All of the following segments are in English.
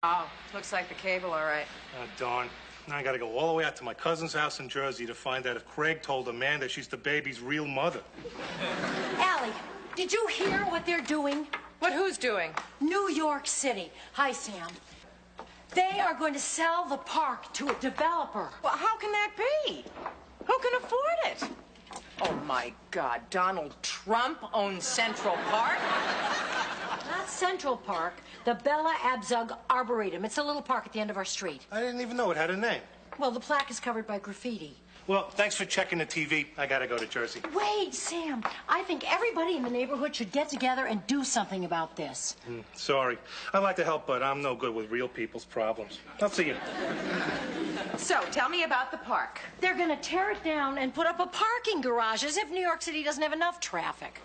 Oh, looks like the cable, all right. Oh, darn. Now I gotta go all the way out to my cousin's house in Jersey to find out if Craig told Amanda she's the baby's real mother. Allie, did you hear what they're doing? What who's doing? New York City. Hi, Sam. They are going to sell the park to a developer. Well, how can that be? Who can afford it? Oh, my God. Donald Trump owns Central Park? Not Central Park, the Bella Abzug Arboretum. It's a little park at the end of our street. I didn't even know it had a name. Well, the plaque is covered by graffiti. Well, thanks for checking the TV. I gotta go to Jersey. Wait, Sam. I think everybody in the neighborhood should get together and do something about this. Sorry. I'd like to help, but I'm no good with real people's problems. I'll see you. So, tell me about the park. They're going to tear it down and put up a parking garage as if New York City doesn't have enough traffic.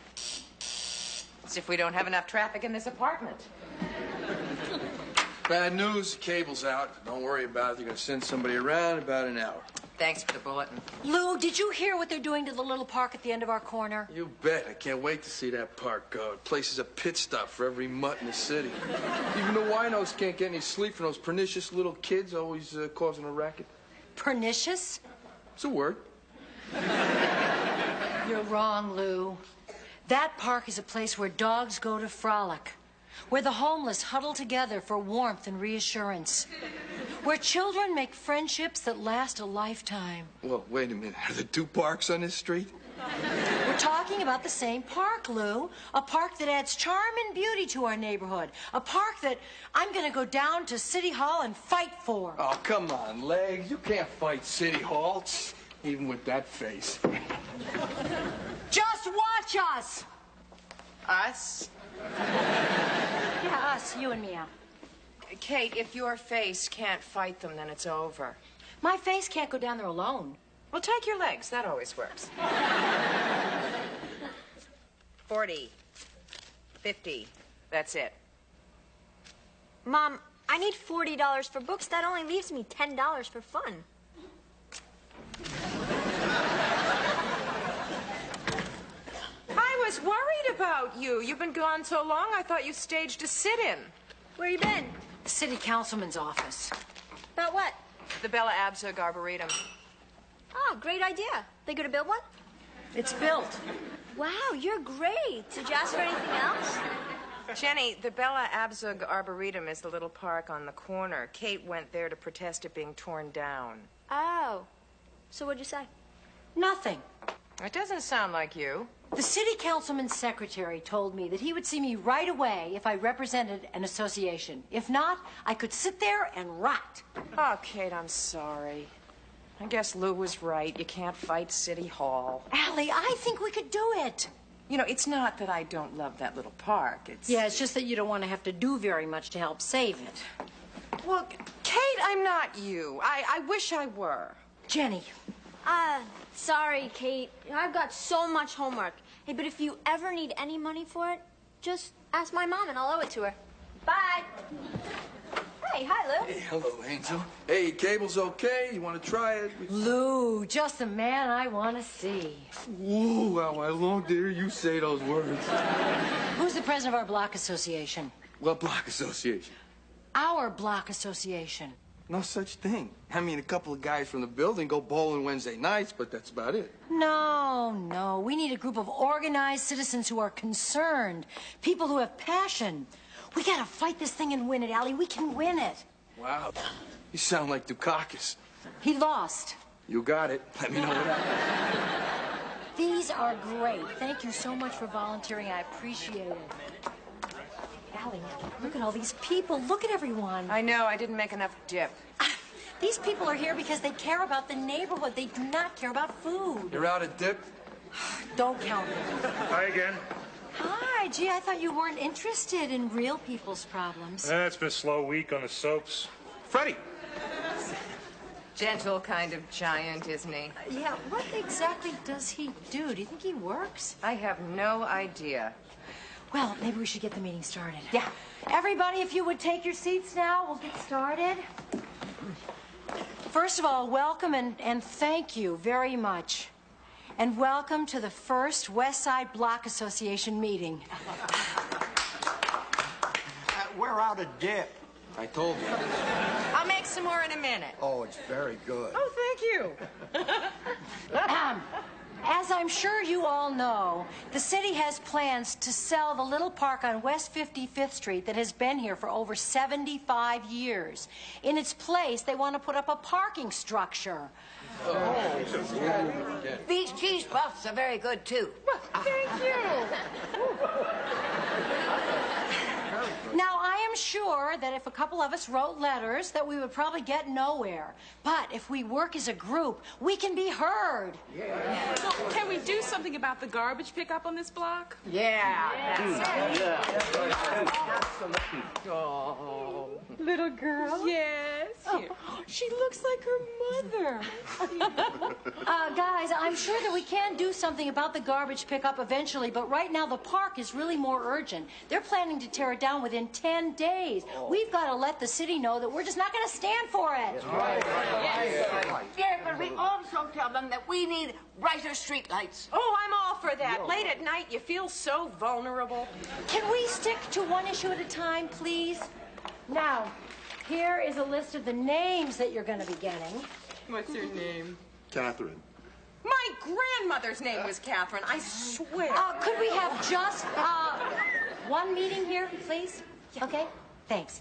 As if we don't have enough traffic in this apartment. Bad news, the cable's out. Don't worry about it. They're going to send somebody around in about an hour. Thanks for the bulletin. Lou, did you hear what they're doing to the little park at the end of our corner? You bet. I can't wait to see that park go. The place is a pit stop for every mutt in the city. Even the winos can't get any sleep from those pernicious little kids always causing a racket. Pernicious? It's a word. You're wrong, Lou. That park is a place where dogs go to frolic, where the homeless huddle together for warmth and reassurance, where children make friendships that last a lifetime. Well, wait a minute. Are there two parks on this street? We're talking about the same park, Lou. A park that adds charm and beauty to our neighborhood. A park that I'm going to go down to City Hall and fight for. Oh, come on, Legs. You can't fight City Hall, even with that face. Just watch us! Us? Yeah, us. You and me, Al. Kate, if your face can't fight them, then it's over. My face can't go down there alone. Well, take your legs. That always works. 40. 50. That's it. Mom, I need $40 for books. That only leaves me $10 for fun. I was worried about you. You've been gone so long, I thought you staged a sit-in. Where you been? The city councilman's office. About what? The Bella Abzug Arboretum. Oh, great idea. They gonna build one? It's built. Wow, you're great. Did you ask for anything else? Jenny, the Bella Abzug Arboretum is the little park on the corner. Kate went there to protest it being torn down. Oh. So what'd you say? Nothing. It doesn't sound like you. The city councilman's secretary told me that he would see me right away if I represented an association. If not, I could sit there and rot. Oh, Kate, I'm sorry. I guess Lou was right. You can't fight City Hall. Allie, I think we could do it. You know, it's not that I don't love that little park. Yeah, it's just that you don't want to have to do very much to help save it. Well, Kate, I'm not you. I wish I were. Jenny. Sorry, Kate. I've got so much homework. Hey, but if you ever need any money for it, just ask my mom and I'll owe it to her. Bye. Hey, hi, Lou. Hey, hello, Angel. Hey, cable's okay. You want to try it? Lou, just the man I want to see. Ooh, how I long to hear you say those words. Who's the president of our block association? What block association? Our block association. No such thing. I mean, a couple of guys from the building go bowling Wednesday nights, but that's about it. No. We need a group of organized citizens who are concerned. People who have passion. We gotta fight this thing and win it, Allie. We can win it. Wow. You sound like Dukakis. He lost. You got it. Let me know what happens. These are great. Thank you so much for volunteering. I appreciate it. Allie, look at all these people. Look at everyone. I know. I didn't make enough dip. These people are here because they care about the neighborhood. They do not care about food. You're out of dip? Don't count me. Hi again. Hi. Gee, I thought you weren't interested in real people's problems. It's been a slow week on the soaps. Freddie. Gentle kind of giant, isn't he? Yeah, what exactly does he do? Do you think he works? I have no idea. Well, maybe we should get the meeting started. Yeah. Everybody, if you would take your seats now, we'll get started. First of all, welcome and thank you very much. And welcome to the first West Side Block Association meeting. We're out of dip. I told you. I'll make some more in a minute. Oh, it's very good. Oh, thank you. As I'm sure you all know, the city has plans to sell the little park on West 55th Street that has been here for over 75 years. In its place, they want to put up a parking structure. These cheese puffs are very good, too. Thank you. Now, I am sure that if a couple of us wrote letters, that we would probably get nowhere. But if we work as a group, we can be heard. So can we do something about the garbage pickup on this block? Yeah. Little girl? Yes. Here. She looks like her mother. Guys, I'm sure that we can do something about the garbage pickup eventually, but right now the park is really more urgent. They're planning to tear it down within 10 days. We've got to let the city know that we're just not going to stand for it. Yeah, but we also tell them that we need brighter street lights. Oh, I'm all for that. Late at night, you feel so vulnerable. Can we stick to one issue at a time, please? Now, here is a list of the names that you're going to be getting. What's her name? Catherine. My grandmother's name was Catherine, I swear. Could we have just one meeting here, please? Okay? Thanks.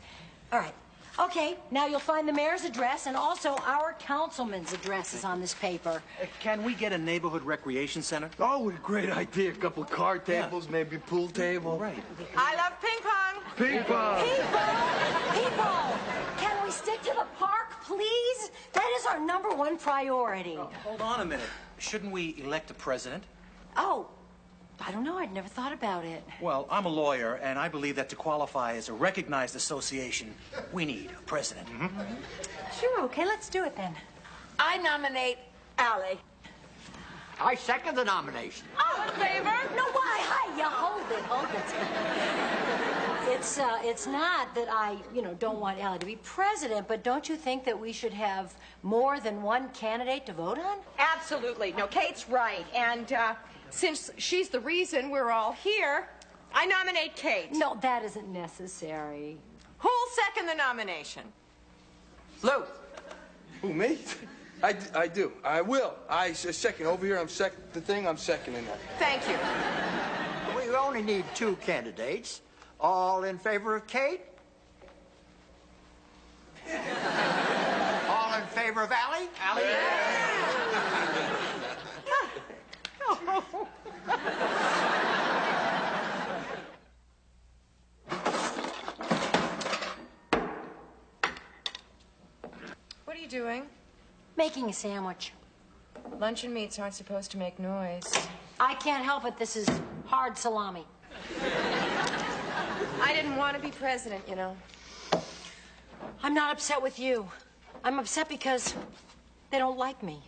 All right. Okay, now you'll find the mayor's address, and also our councilman's address is on this paper. Can we get a neighborhood recreation center? Oh, what a great idea. A couple of card tables, maybe a pool table. Right. I love ping pong. Ping pong. People, can we stick to the park, please? That is our #1 priority. Hold on a minute. Shouldn't we elect a president? Oh, I don't know. I'd never thought about it. Well, I'm a lawyer, and I believe that to qualify as a recognized association, we need a president. Sure, okay, let's do it then. I nominate Allie. I second the nomination. All in favor? No, why? Hi, you hold it. It's not that I, don't want Allie to be president, but don't you think that we should have more than one candidate to vote on? Absolutely. No, Kate's right. And since she's the reason we're all here, I nominate Kate. No, that isn't necessary. Who'll second the nomination? Lou. Who, me? I do. I will. I second. Over here, I'm seconding that. Thank you. We only need 2 candidates. All in favor of Kate? All in favor of Allie? Allie? What are you doing? Making a sandwich. Luncheon meats aren't supposed to make noise. I can't help it. This is hard salami. I didn't want to be president, I'm not upset with you. I'm upset because they don't like me.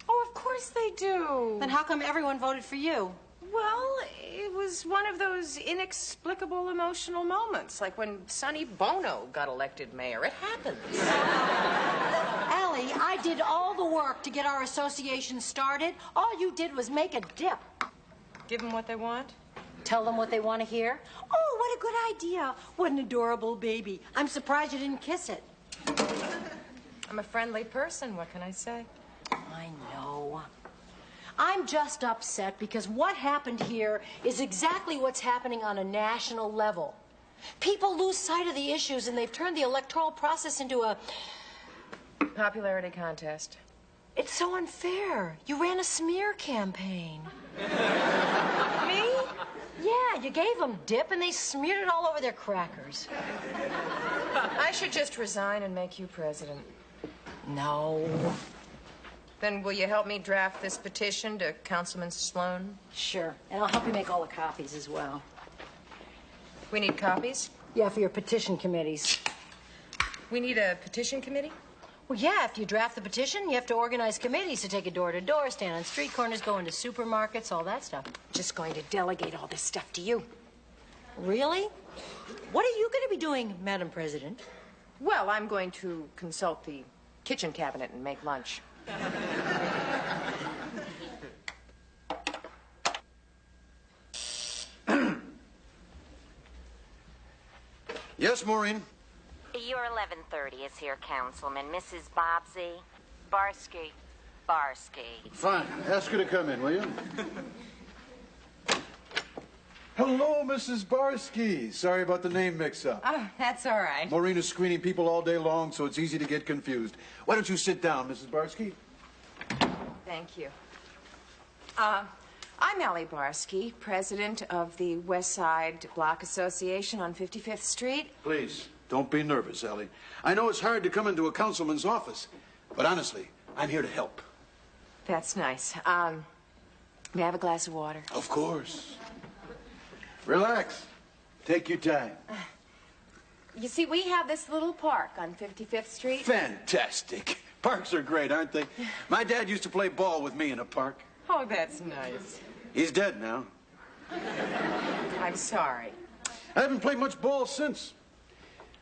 Oh, of course they do. Then how come everyone voted for you? Well, it was one of those inexplicable emotional moments, like when Sonny Bono got elected mayor. It happens. Allie, I did all the work to get our association started. All you did was make a dip. Give them what they want. Tell them what they want to hear. Oh, what a good idea. What an adorable baby. I'm surprised you didn't kiss it. I'm a friendly person. What can I say? I know. I'm just upset because what happened here is exactly what's happening on a national level. People lose sight of the issues, and they've turned the electoral process into a... Popularity contest. It's so unfair. You ran a smear campaign. Me? Yeah, you gave them dip, and they smeared it all over their crackers. I should just resign and make you president. No. Then will you help me draft this petition to Councilman Sloan? Sure, and I'll help you make all the copies as well. We need copies? Yeah, for your petition committees. We need a petition committee? Well, yeah, after you draft the petition, you have to organize committees to take it door to door, stand on street corners, go into supermarkets, all that stuff. Just going to delegate all this stuff to you. Really? What are you going to be doing, Madam President? Well, I'm going to consult the kitchen cabinet and make lunch. Yes, Maureen? your 11:30 is here, Councilman. Mrs. Bobbsey. Barsky. Barsky. Fine. Ask her to come in, will you? Hello, Mrs. Barsky. Sorry about the name mix-up. Oh, that's all right. Maureen is screening people all day long, so it's easy to get confused. Why don't you sit down, Mrs. Barsky? Thank you. I'm Allie Barsky, president of the West Side Block Association on 55th Street. Please, don't be nervous, Allie. I know it's hard to come into a councilman's office, but honestly, I'm here to help. That's nice. May I have a glass of water? Of course. Relax. Take your time. You see, we have this little park on 55th Street. Fantastic. Parks are great, aren't they? My dad used to play ball with me in a park. Oh, that's nice. He's dead now. I'm sorry. I haven't played much ball since.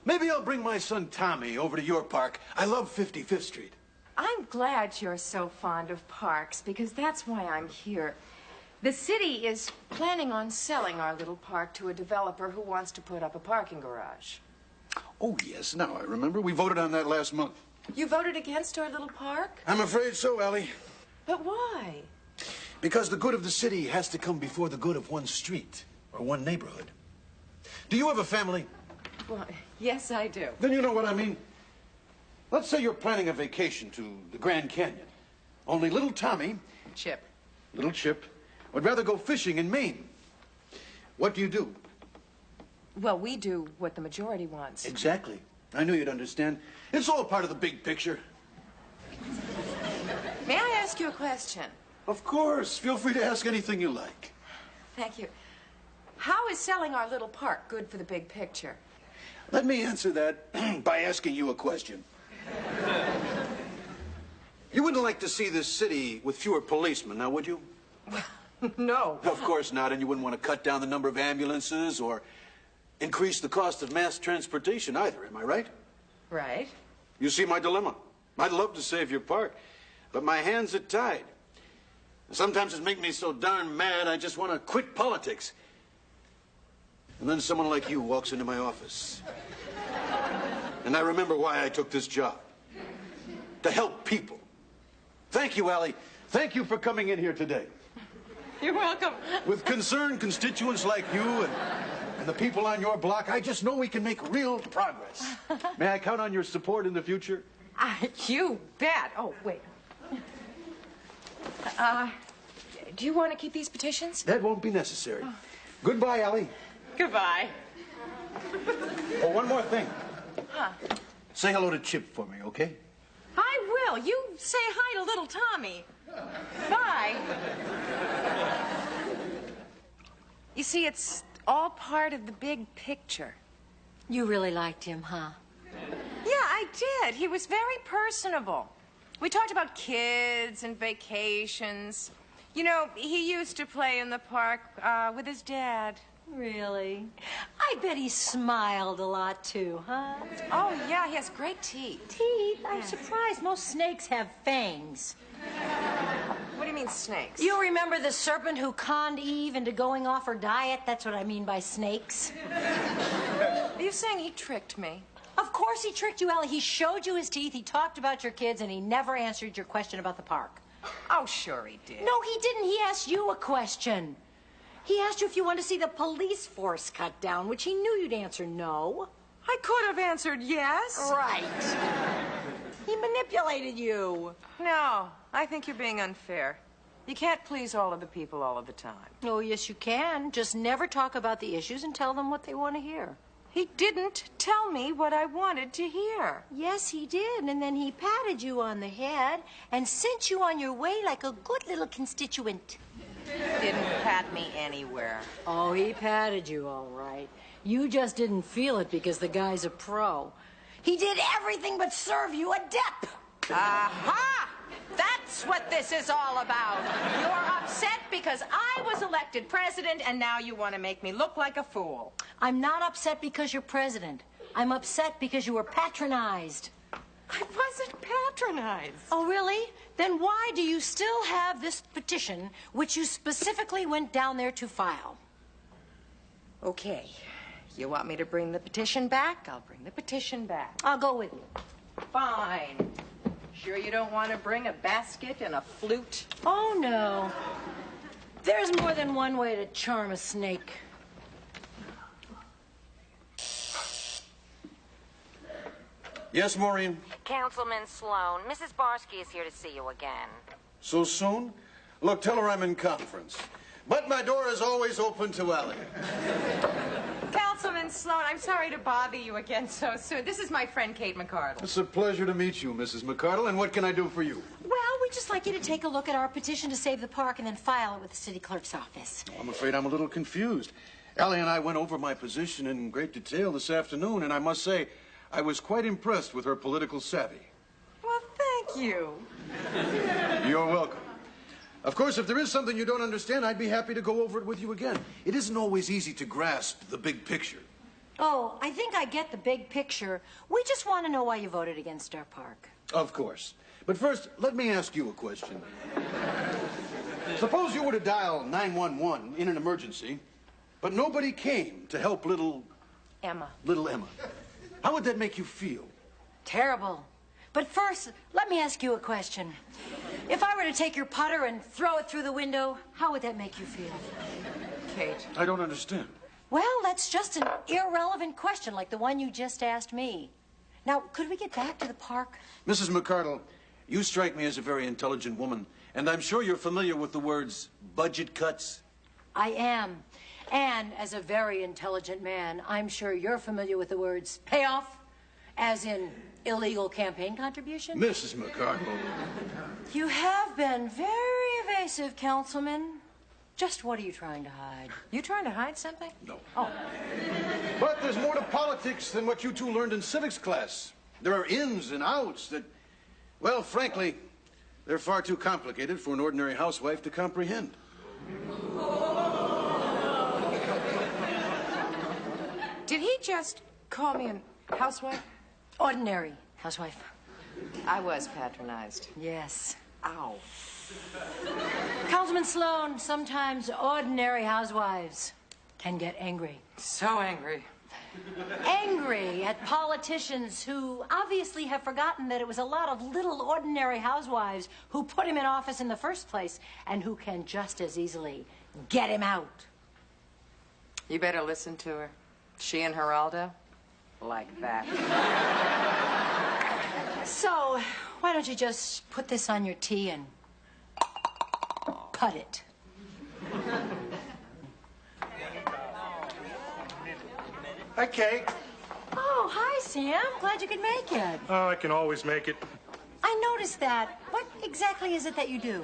Maybe I'll bring my son Tommy over to your park. I love 55th Street. I'm glad you're so fond of parks, because that's why I'm here. The city is planning on selling our little park to a developer who wants to put up a parking garage. Oh, yes, now I remember. We voted on that last month. You voted against our little park? I'm afraid so, Allie. But why? Because the good of the city has to come before the good of one street or one neighborhood. Do you have a family? Well, yes, I do. Then you know what I mean. Let's say you're planning a vacation to the Grand Canyon. Only little Tommy... Chip. Little Chip would rather go fishing in Maine. What do? Well, we do what the majority wants. Exactly. I knew you'd understand. It's all part of the big picture. May I ask you a question? Of course. Feel free to ask anything you like. Thank you. How is selling our little park good for the big picture? Let me answer that by asking you a question. You wouldn't like to see this city with fewer policemen, now would you? No. Of course not, and you wouldn't want to cut down the number of ambulances or increase the cost of mass transportation either, am I right? Right. You see my dilemma. I'd love to save your park, but my hands are tied. Sometimes it makes me so darn mad I just want to quit politics. And then someone like you walks into my office. And I remember why I took this job. To help people. Thank you, Allie. Thank you for coming in here today. You're welcome. With concerned constituents like you and the people on your block, I just know we can make real progress. May I count on your support in the future? You bet. Oh, wait. Do you want to keep these petitions? That won't be necessary. Goodbye, Allie. Goodbye. Oh, one more thing. Huh? Say hello to Chip for me, okay? I will. You say hi to little Tommy. Bye. You see, it's all part of the big picture. You really liked him, huh? Yeah, I did. He was very personable. We talked about kids and vacations. You know, he used to play in the park with his dad. Really? I bet he smiled a lot, too, huh? Oh, yeah, he has great teeth. Teeth? I'm surprised. Most snakes have fangs. What do you mean, snakes? You remember the serpent who conned Eve into going off her diet? That's what I mean by snakes. Are you saying he tricked me? Of course he tricked you, Allie. He showed you his teeth, he talked about your kids, and he never answered your question about the park. Oh, sure he did. No, he didn't. He asked you a question. He asked you if you wanted to see the police force cut down, which he knew you'd answer no. I could have answered yes. Right. He manipulated you. No, I think you're being unfair. You can't please all of the people all of the time. Oh, yes, you can. Just never talk about the issues and tell them what they want to hear. He didn't tell me what I wanted to hear. Yes, he did. And then he patted you on the head and sent you on your way like a good little constituent. Didn't pat me anywhere. Oh, he patted you all right. You just didn't feel it because the guy's a pro. He did everything but serve you a dip. Aha! That's what this is all about. You're upset because I was elected president and now you want to make me look like a fool. I'm not upset because you're president. I'm upset because you were patronized. I wasn't patronized. Oh, really? Then why do you still have this petition which you specifically went down there to file? Okay. You want me to bring the petition back? I'll bring the petition back. I'll go with you. Fine. Sure you don't want to bring a basket and a flute? Oh, no. There's more than one way to charm a snake. Yes, Maureen? Councilman Sloan, Mrs. Barsky is here to see you again. So soon? Look, tell her I'm in conference. But my door is always open to Allie. Councilman Sloan, I'm sorry to bother you again so soon. This is my friend Kate McCardle. It's a pleasure to meet you, Mrs. McCardle. And what can I do for you? Well, we'd just like you to take a look at our petition to save the park and then file it with the city clerk's office. I'm afraid I'm a little confused. Allie and I went over my position in great detail this afternoon, and I must say, I was quite impressed with her political savvy. Well, thank you. You're welcome. Of course, if there is something you don't understand, I'd be happy to go over it with you again. It isn't always easy to grasp the big picture. Oh, I think I get the big picture. We just want to know why you voted against our park. Of course. But first, let me ask you a question. Suppose you were to dial 911 in an emergency, but nobody came to help little Emma. How would that make you feel? Terrible. But first, let me ask you a question. If I were to take your putter and throw it through the window, how would that make you feel? Kate. I don't understand. Well, that's just an irrelevant question like the one you just asked me. Now, could we get back to the park? Mrs. McCardle, you strike me as a very intelligent woman, and I'm sure you're familiar with the words budget cuts. I am. And as a very intelligent man, I'm sure you're familiar with the words payoff, as in illegal campaign contribution. Mrs. McCardle. You have been very evasive, Councilman. Just what are you trying to hide? You trying to hide something? No. Oh. But there's more to politics than what you two learned in civics class. There are ins and outs that, well, frankly, they're far too complicated for an ordinary housewife to comprehend. Did he just call me a housewife? Ordinary housewife. I was patronized. Yes. Ow. Councilman Sloan, sometimes ordinary housewives can get angry. So angry. Angry at politicians who obviously have forgotten that it was a lot of little ordinary housewives who put him in office in the first place and who can just as easily get him out. You better listen to her. She and Geraldo, like that. So, why don't you just put this on your tea and cut it? Hi, Kate. Oh, hi, Sam. Glad you could make it. Oh, I can always make it. I noticed that. What exactly is it that you do?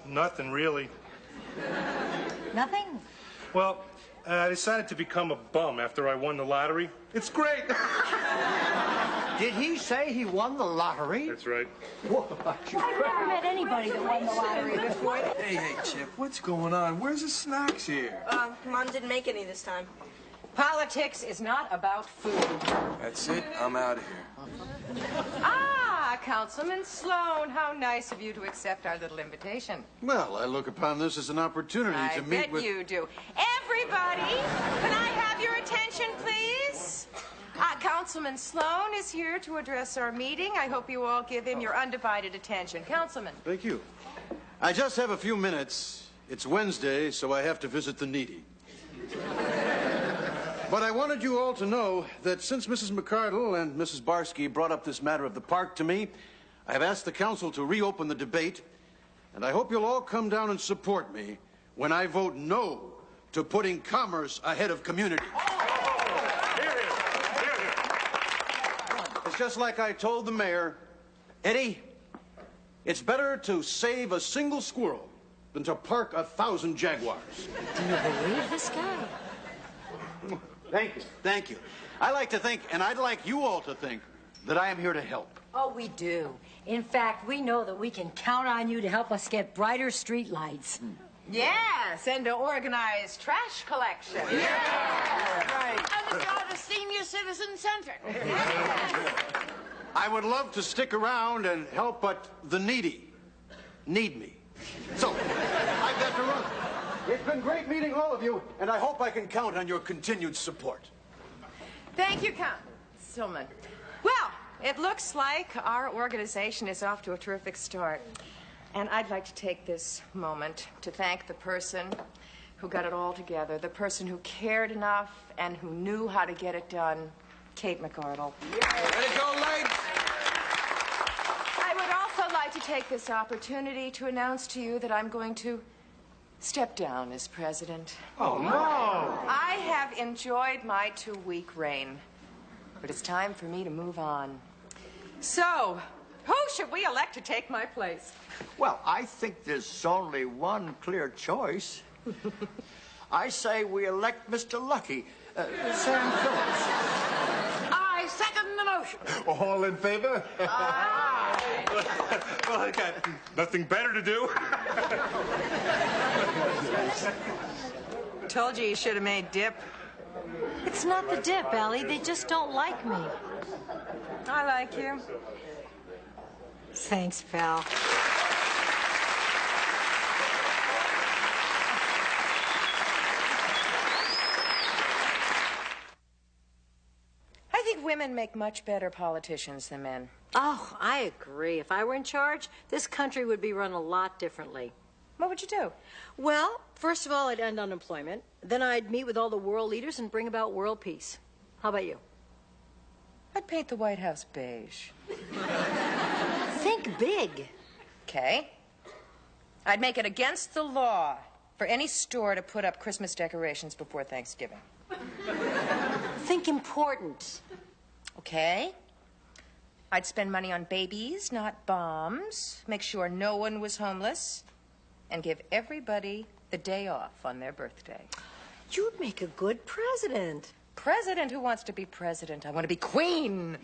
Nothing, really. Nothing? Well, I decided to become a bum after I won the lottery. It's great. Did he say he won the lottery? That's right. I've never met anybody that won the lottery before. Hey, Chip, what's going on? Where's the snacks here? Mom didn't make any this time. Politics is not about food. That's it. I'm out of here. Ah, Councilman Sloan, how nice of you to accept our little invitation. Well, I look upon this as an opportunity to meet with... I bet you do. Everybody, can I have your attention, please? Councilman Sloan is here to address our meeting. I hope you all give him your undivided attention. Councilman. Thank you. I just have a few minutes. It's Wednesday, so I have to visit the needy. But I wanted you all to know that since Mrs. McCardle and Mrs. Barsky brought up this matter of the park to me, I have asked the council to reopen the debate, and I hope you'll all come down and support me when I vote no to putting commerce ahead of community. It's just like I told the mayor, Eddie, it's better to save a single squirrel than to park 1,000 jaguars. Do you believe this guy? Thank you. Thank you. I like to think, and I'd like you all to think, that I am here to help. Oh, we do. In fact, we know that we can count on you to help us get brighter street lights. Yes, and to organize trash collection. Yeah. Right. And to start a senior citizen center. I would love to stick around and help, but the needy need me. So, I've got to run. It's been great meeting all of you, and I hope I can count on your continued support. Thank you, Councilman. Well, it looks like our organization is off to a terrific start. And I'd like to take this moment to thank the person who got it all together, the person who cared enough and who knew how to get it done, Kate McArdle. Let it go, legs! I would also like to take this opportunity to announce to you that I'm going to step down as president. Oh, no! I have enjoyed my 2-week reign, but it's time for me to move on. So, who should we elect to take my place? Well, I think there's only one clear choice. I say we elect Mr. Lucky, Sam Phillips. I second the motion. All in favor? Well, I got nothing better to do. Told you should have made dip. It's not the dip, Allie. They just don't like me. I like you. Thanks, pal. I think women make much better politicians than men. Oh, I agree. If I were in charge, this country would be run a lot differently. What would you do? Well, first of all, I'd end unemployment. Then I'd meet with all the world leaders and bring about world peace. How about you? I'd paint the White House beige. Think big. Okay. I'd make it against the law for any store to put up Christmas decorations before Thanksgiving. Think important. Okay. I'd spend money on babies, not bombs. Make sure no one was homeless. And give everybody the day off on their birthday. You'd make a good president. President? Who wants to be president? I want to be queen.